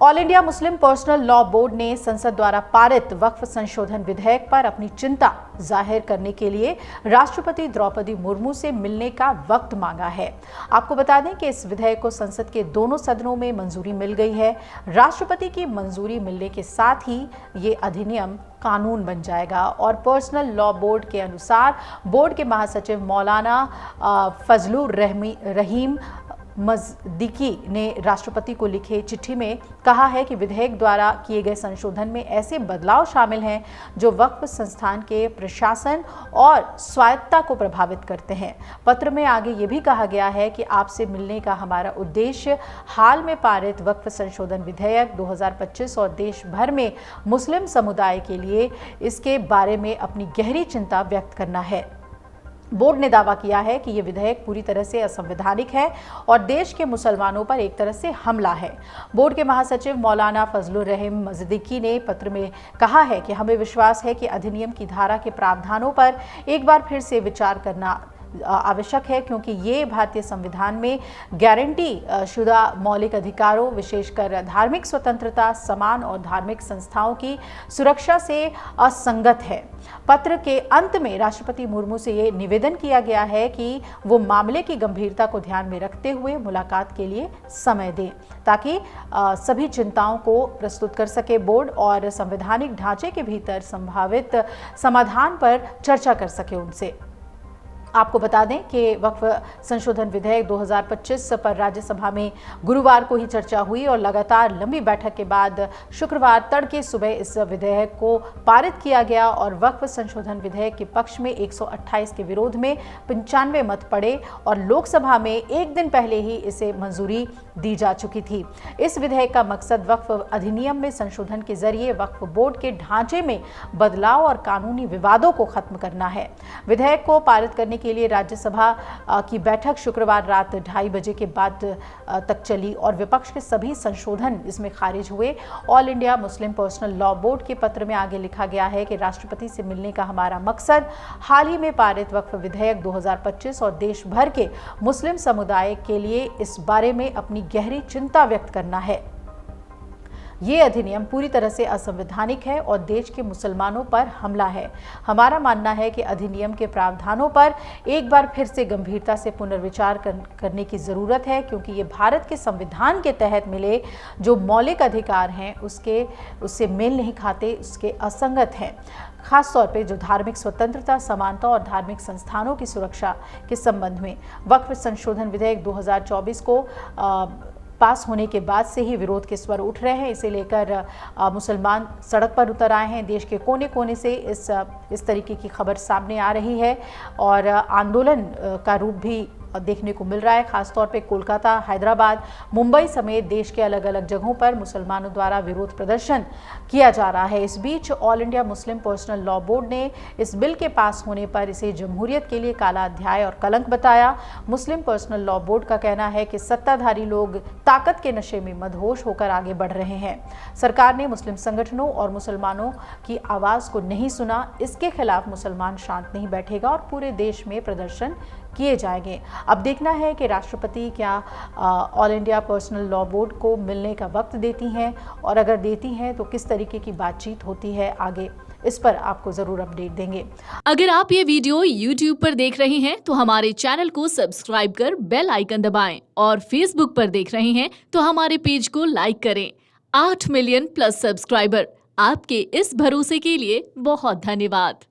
All India Muslim personal law board ने संसद द्वारा पारित वक्फ संशोधन विधेयक पर अपनी चिंता जाहिर करने के लिए राष्ट्रपति द्रौपदी मुर्मू से मिलने का वक्त मांगा है। आपको बता दें कि इस विधेयक को संसद के दोनों सदनों में मंजूरी मिल गई है। राष्ट्रपति की मंजूरी मिलने के साथ ही ये अधिनियम कानून बन जाएगा और पर्सनल लॉ बोर्ड के अनुसार बोर्ड के महासचिव मौलाना फजलुर रहीम मज़दिकी ने राष्ट्रपति को लिखे चिट्ठी में कहा है कि विधेयक द्वारा किए गए संशोधन में ऐसे बदलाव शामिल हैं जो वक्फ संस्थान के प्रशासन और स्वायत्तता को प्रभावित करते हैं। पत्र में आगे ये भी कहा गया है कि आपसे मिलने का हमारा उद्देश्य हाल में पारित वक्फ संशोधन विधेयक 2025 और देश भर में मुस्लिम समुदाय के लिए इसके बारे में अपनी गहरी चिंता व्यक्त करना है। बोर्ड ने दावा किया है कि यह विधेयक पूरी तरह से असंवैधानिक है और देश के मुसलमानों पर एक तरह से हमला है। बोर्ड के महासचिव मौलाना फजलुर रहीम मज़दिकी ने पत्र में कहा है कि हमें विश्वास है कि अधिनियम की धारा के प्रावधानों पर एक बार फिर से विचार करना आवश्यक है, क्योंकि ये भारतीय संविधान में गारंटी शुदा मौलिक अधिकारों, विशेषकर धार्मिक स्वतंत्रता, समान और धार्मिक संस्थाओं की सुरक्षा से असंगत है। पत्र के अंत में राष्ट्रपति मुर्मू से ये निवेदन किया गया है कि वो मामले की गंभीरता को ध्यान में रखते हुए मुलाकात के लिए समय दें, ताकि सभी चिंताओं को प्रस्तुत कर सके बोर्ड और संवैधानिक ढांचे के भीतर संभावित समाधान पर चर्चा कर सके उनसे। आपको बता दें कि वक्फ संशोधन विधेयक 2025 पर राज्यसभा में गुरुवार को ही चर्चा हुई और लगातार लंबी बैठक के बाद शुक्रवार तड़के सुबह इस विधेयक को पारित किया गया और वक्फ संशोधन विधेयक के पक्ष में 128 के विरोध में 95 मत पड़े और लोकसभा में एक दिन पहले ही इसे मंजूरी दी जा चुकी थी। इस विधेयक का मकसद वक्फ अधिनियम में संशोधन के जरिए वक्फ बोर्ड के ढांचे में बदलाव और कानूनी विवादों को खत्म करना है। विधेयक को पारित करने के लिए राज्यसभा की बैठक शुक्रवार रात 2:30 बजे के बाद तक चली और विपक्ष के सभी संशोधन इसमें खारिज हुए। All India Muslim personal law board के पत्र में आगे लिखा गया है कि राष्ट्रपति से मिलने का हमारा मकसद हाल ही में पारित वक्फ विधेयक 2025 और देश भर के मुस्लिम समुदाय के लिए इस बारे में अपनी गहरी चिंता व्यक्त करना है। ये अधिनियम पूरी तरह से असंवैधानिक है और देश के मुसलमानों पर हमला है। हमारा मानना है कि अधिनियम के प्रावधानों पर एक बार फिर से गंभीरता से पुनर्विचार करने की ज़रूरत है, क्योंकि ये भारत के संविधान के तहत मिले जो मौलिक अधिकार हैं उससे मेल नहीं खाते, उसके असंगत हैं। खास तौर पे जो धार्मिक स्वतंत्रता, समानता और धार्मिक संस्थानों की सुरक्षा के संबंध में वक्फ संशोधन विधेयक 2024 को पास होने के बाद से ही विरोध के स्वर उठ रहे हैं। इसे लेकर मुसलमान सड़क पर उतर आए हैं। देश के कोने कोने से इस तरीके की खबर सामने आ रही है और आंदोलन का रूप भी देखने को मिल रहा है। खासतौर पे कोलकाता, हैदराबाद, मुंबई समेत देश के अलग अलग जगहों पर मुसलमानों द्वारा विरोध प्रदर्शन किया जा रहा है। इस बीच all India Muslim personal law board ने इस बिल के पास होने पर इसे जमहूरियत के लिए काला अध्याय और कलंक बताया। मुस्लिम पर्सनल लॉ बोर्ड का कहना है कि सत्ताधारी लोग ताकत के नशे में मदहोश होकर आगे बढ़ रहे हैं। सरकार ने मुस्लिम संगठनों और मुसलमानों की आवाज़ को नहीं सुना। इसके खिलाफ मुसलमान शांत नहीं बैठेगा और पूरे देश में प्रदर्शन किए जाएंगे। अब देखना है कि राष्ट्रपति क्या all India personal law board को मिलने का वक्त देती हैं और अगर देती हैं तो किस तरीके की बातचीत होती है आगे, इस पर आपको जरूर अपडेट देंगे। अगर आप ये वीडियो YouTube पर देख रहे हैं तो हमारे चैनल को सब्सक्राइब कर बेल आइकन दबाएं और Facebook पर देख रहे हैं तो हमारे पेज को लाइक करें। 8 मिलियन प्लस सब्सक्राइबर, आपके इस भरोसे के लिए बहुत धन्यवाद।